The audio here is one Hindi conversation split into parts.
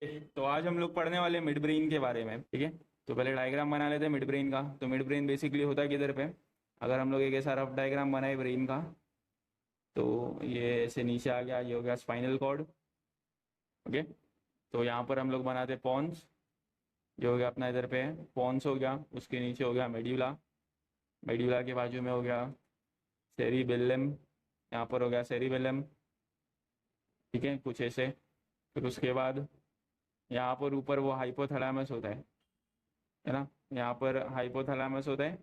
तो आज हम लोग पढ़ने वाले मिड ब्रेन के बारे में, ठीक है। तो पहले डायग्राम बना लेते हैं मिड ब्रेन का। तो मिड ब्रेन बेसिकली होता है किधर पे, अगर हम लोग एक ऐसा रफ डायग्राम बनाए ब्रेन का, तो ये ऐसे नीचे आ गया, ये हो गया स्पाइनल कॉर्ड। ओके, तो यहाँ पर हम लोग बनाते हैं पॉन्स। ये हो गया अपना इधर पे पॉन्स हो गया, उसके नीचे हो गया मेड्यूला। मेड्यूला के बाजू में हो गया सेरिबेलम, यहाँ पर हो गया सेरिबेलम, ठीक है, कुछ ऐसे। फिर उसके बाद यहाँ पर ऊपर वो हाइपोथैलेमस होता है ना, यहाँ पर हाइपोथैलेमस होता है।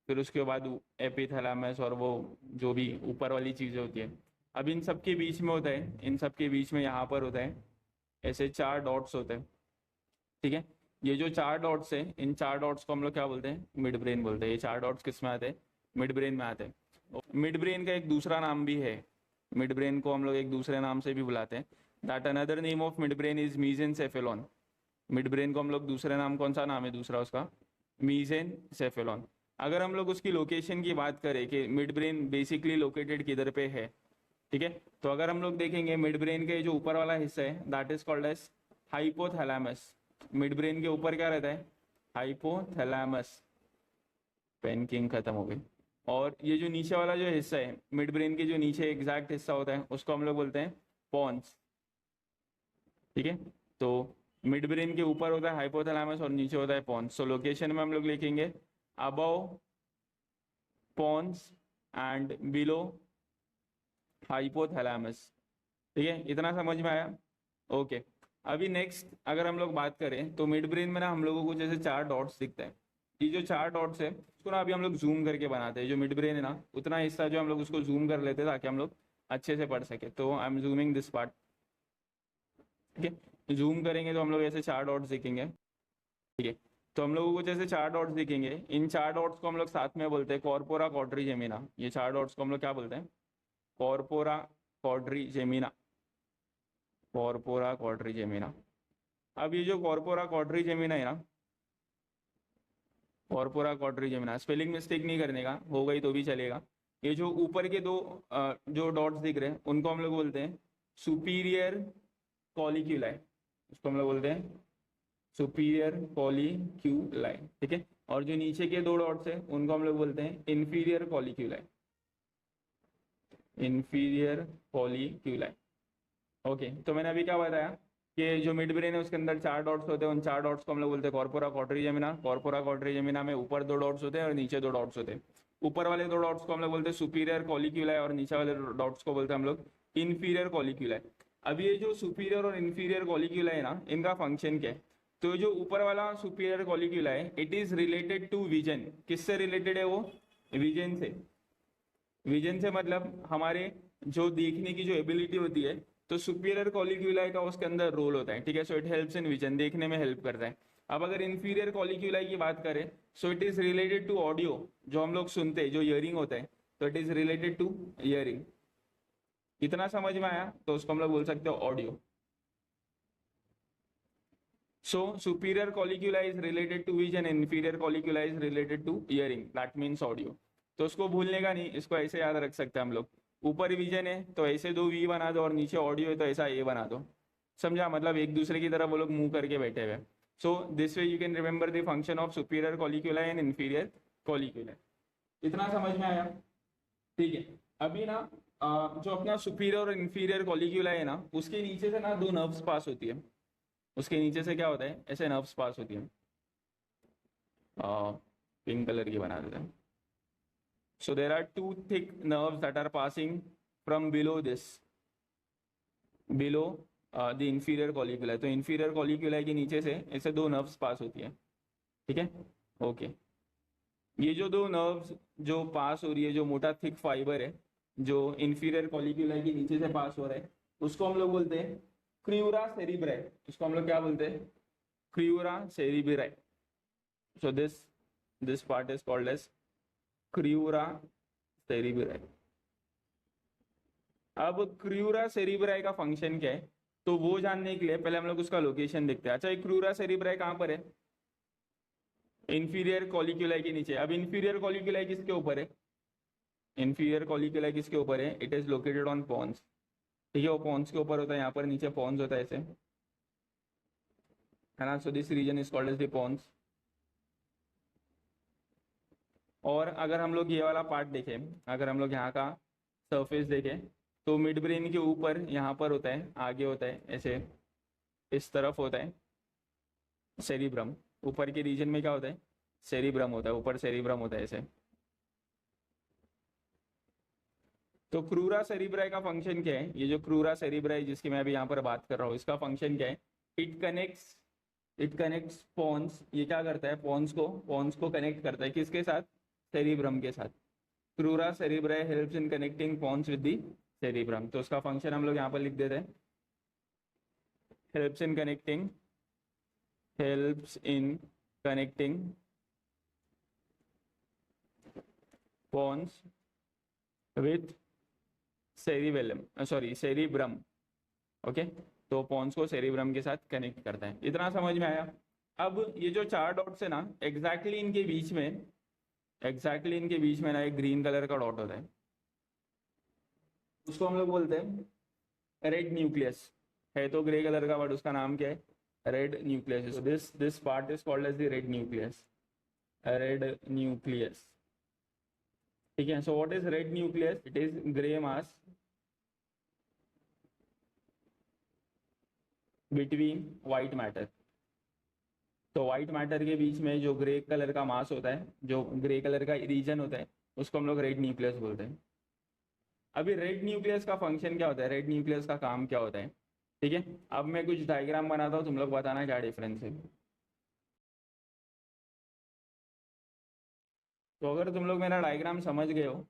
फिर उसके बाद एपिथैलेमस और वो जो भी ऊपर वाली चीज़ें होती है। अब इन सब के बीच में होता है, इन सब के बीच में यहाँ पर होता है ऐसे चार डॉट्स होते हैं, ठीक है। ये जो चार डॉट्स है, इन चार डॉट्स को हम लोग क्या बोलते हैं, मिड ब्रेन बोलते हैं। ये चार डॉट्स किस में आते हैं, मिड ब्रेन में आते हैं। मिड ब्रेन का एक दूसरा नाम भी है, मिड ब्रेन को हम लोग एक दूसरे नाम से भी बुलाते हैं। That another name of midbrain is mesencephalon. Midbrain को हम लोग दूसरे नाम, कौन सा नाम है दूसरा उसका, मीजेनसेफेलॉन। अगर हम लोग उसकी लोकेशन की बात करें कि मिड ब्रेन बेसिकली लोकेटेड किधर पे है, ठीक है, तो अगर हम लोग देखेंगे मिड ब्रेन के जो ऊपर वाला हिस्सा है that is called as hypothalamus. Midbrain के ऊपर क्या रहता है, हाइपोथैलेमस। पेन किंग खत्म हो गई। और ये जो नीचे वाला जो हिस्सा है मिड ब्रेन के जो नीचे एग्जैक्ट हिस्सा होता है उसको हम लोग बोलते हैं पॉन्स, ठीक है। तो मिड ब्रेन के ऊपर होता है हाइपोथैलेमस और नीचे होता है पॉन्स। सो लोकेशन में हम लोग लिखेंगे above pons and below hypothalamus, ठीक है, इतना समझ में आया। ओके, अभी नेक्स्ट अगर हम लोग बात करें तो मिड ब्रेन में ना हम लोगों को जैसे चार डॉट्स दिखता है। ये जो चार डॉट्स है उसको ना अभी हम लोग जूम करके बनाते हैं। जो मिड ब्रेन है ना उतना हिस्सा जो हम लोग उसको जूम कर लेते हैं ताकि हम लोग अच्छे से पढ़ सके। तो I am zooming this part, ठीक है। जूम करेंगे तो हम लोग ऐसे चार डॉट्स दिखेंगे, ठीक है। तो हम लोगों को जैसे चार डॉट्स दिखेंगे, इन चार डॉट्स को हम लोग साथ में बोलते हैं कॉर्पोरा क्वाड्रिजेमिना। ये चार डॉट्स को हम लोग क्या बोलते हैं, कॉर्पोरा क्वाड्रिजेमिना, कॉर्पोरा क्वाड्रिजेमिना। अब ये जो कॉर्पोरा क्वाड्रिजेमिना है ना, कॉर्पोरा क्वाड्रिजेमिना, स्पेलिंग मिस्टेक नहीं करने का, हो गई तो भी चलेगा। ये जो ऊपर के दो जो डॉट्स दिख रहे हैं उनको हम लोग बोलते हैं सुपीरियर कॉलिक्यूलाई, उसको हम लोग बोलते हैं सुपीरियर कॉलिक्यूलाई, ठीक है। और जो नीचे के दो डॉट्स है उनको हम लोग बोलते हैं इंफीरियर कॉलिक्यूलाई, इंफीरियर कॉलिक्यूलाई। ओके, तो मैंने अभी क्या बताया कि जो मिड ब्रेन है उसके अंदर चार डॉट्स होते हैं, उन चार डॉट्स को हम लोग बोलते हैं कॉर्पोरा क्वाड्रिजेमिना। कॉर्पोरा क्वाड्रिजेमिना में ऊपर दो डॉट्स होते हैं और नीचे दो डॉट्स होते हैं। ऊपर वाले दो डॉट्स को हम लोग बोलते हैं सुपीरियर कॉलिक्यूलाई और नीचे वाले डॉट्स को बोलते हैं हम लोग इंफीरियर कॉलिक्यूलाई। अब ये जो सुपीरियर और इंफीरियर कॉलिक्यूलाई है ना, इनका फंक्शन क्या है, तो जो ऊपर वाला सुपीरियर कॉलिक्यूलाई है it is related to vision. किससे रिलेटेड है वो, विजन से। विजन से मतलब हमारे जो देखने की जो एबिलिटी होती है, तो सुपीरियर कॉलिक्यूलाई का उसके अंदर रोल होता है, ठीक है। So it helps in vision, देखने में हेल्प करता है। अब अगर इंफीरियर कॉलिक्यूलाई की बात करें, so it is related to audio, जो हम लोग सुनते हैं, जो हियरिंग होता है, तो it is related to hearing. इतना समझ में आया, तो उसको हम लोग बोल सकते हो audio. So superior colliculi is related to vision, inferior colliculi is related to hearing, that means audio. तो उसको भूलने का नहीं, इसको ऐसे याद रख सकते हैं हम लोग। ऊपर विजन है तो ऐसे दो वी बना दो और नीचे ऑडियो है तो ऐसा ए बना दो। समझा, मतलब एक दूसरे की तरफ वो लोग मुंह करके बैठे हुए। So this way you can remember the function of superior colliculi and inferior colliculi. इतना समझ में आया, ठीक है। अभी ना जो अपना सुपीरियर और इंफीरियर कॉलिक्यूलाई है ना, उसके नीचे से ना दो नर्व्स पास होती है। उसके नीचे से क्या होता है, ऐसे नर्व्स पास होती है। पिंक कलर की बना देते हैं। So there are two thick nerves that are passing from below this, below the inferior colliculi. तो इंफीरियर कॉलिक्यूलाई के नीचे से ऐसे दो नर्व्स पास होती है, ठीक है। ओके, ये जो दो नर्व्स जो पास हो रही है, जो मोटा थिक फाइबर है जो इंफीरियर कॉलिक्यूलाई के नीचे से पास हो रहा है, उसको हम लोग बोलते हैं क्रियूरा सेरिब्राई। उसको हम लोग क्या बोलते हैं, crura cerebri. So this part is called as crura cerebri. अब क्रियूरा सेरिब्राई का फंक्शन क्या है, तो वो जानने के लिए पहले हम लोग उसका लोकेशन देखते हैं। अच्छा, ये क्रियूरा सेरिब्राई कहाँ पर है, इंफीरियर कॉलिक्यूलाई के नीचे। अब इंफीरियर कॉलिक्यूलाई किसके ऊपर है, इंफीरियर कॉलिक्यूलाई किसके ऊपर है, it is located on pons, ठीक है। वो पॉन्स के ऊपर होता है, यहाँ पर नीचे पॉन्स होता है ऐसे, है ना. So this region is called as the pons. और अगर हम लोग ये वाला पार्ट देखें, अगर हम लोग यहाँ का सरफेस देखें, तो मिड ब्रेन के ऊपर यहाँ पर होता है, आगे होता है ऐसे, इस तरफ होता है सेरिब्रम. ऊपर के रीजन में क्या होता है, सेरिब्रम होता है, ऊपर सेरिब्रम होता है ऐसे. तो क्रूरा सेरिब्राई का फंक्शन क्या है, ये जो क्रूरा सेरिब्राई जिसकी मैं अभी यहाँ पर बात कर रहा हूँ, इसका फंक्शन क्या है, इट कनेक्ट्स पोन्स. ये क्या करता है, पोन्स को कनेक्ट करता है किसके साथ, सेरिब्रम के साथ. Crura cerebri helps in connecting pons with the cerebrum. तो उसका फंक्शन हम लोग यहाँ पर लिख देते हैं, helps in connecting pons with cerebrum. Okay, तो पोन्स को सेरिब्रम के साथ कनेक्ट करता है. इतना समझ में आया. अब ये जो 4 डॉट्स है ना, एग्जैक्टली इनके बीच में ना एक ग्रीन कलर का डॉट होता है, उसको हम लोग बोलते हैं रेड न्यूक्लियस. है तो ग्रे कलर का, बट उसका नाम क्या है, red nucleus. This part is called as the red nucleus. ठीक है. So what is red nucleus, it is grey mass between white matter. तो व्हाइट मैटर के बीच में जो ग्रे कलर का मास होता है, जो ग्रे कलर का रीजन होता है, उसको हम लोग रेड न्यूक्लियस बोलते हैं. अभी रेड न्यूक्लियस का फंक्शन क्या होता है, रेड न्यूक्लियस का काम क्या होता है. ठीक है, अब मैं कुछ डायग्राम बनाता हूँ, तुम लोग बताना क्या डिफरेंस है. तो अगर तुम लोग मेरा डायग्राम समझ गए हो,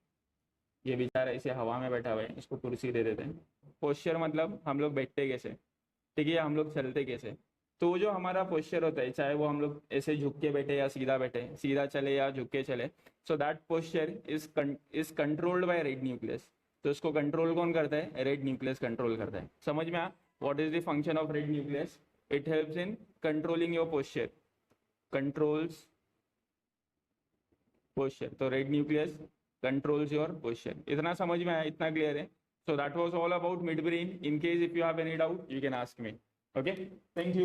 ये बेचारा ऐसे हवा में बैठा हुआ है, इसको कुर्सी दे देते हैं. पोस्चर मतलब हम लोग बैठते कैसे, ठीक है, हम लोग चलते कैसे. तो जो हमारा पोस्चर होता है, चाहे वो हम लोग ऐसे झुक के बैठे या सीधा बैठे, सीधा चले या झुक के चले, so that posture is controlled by red nucleus. तो इसको कंट्रोल कौन करता है, रेड न्यूक्लियस कंट्रोल करता है. समझ में आ, what is the function of red nucleus, it helps in controlling your posture, controls posture. तो red nucleus controls your posture. इतना समझ में आया, इतना क्लियर है. So that was all about midbrain. In case if you have any doubt, you can ask me. Okay, thank you.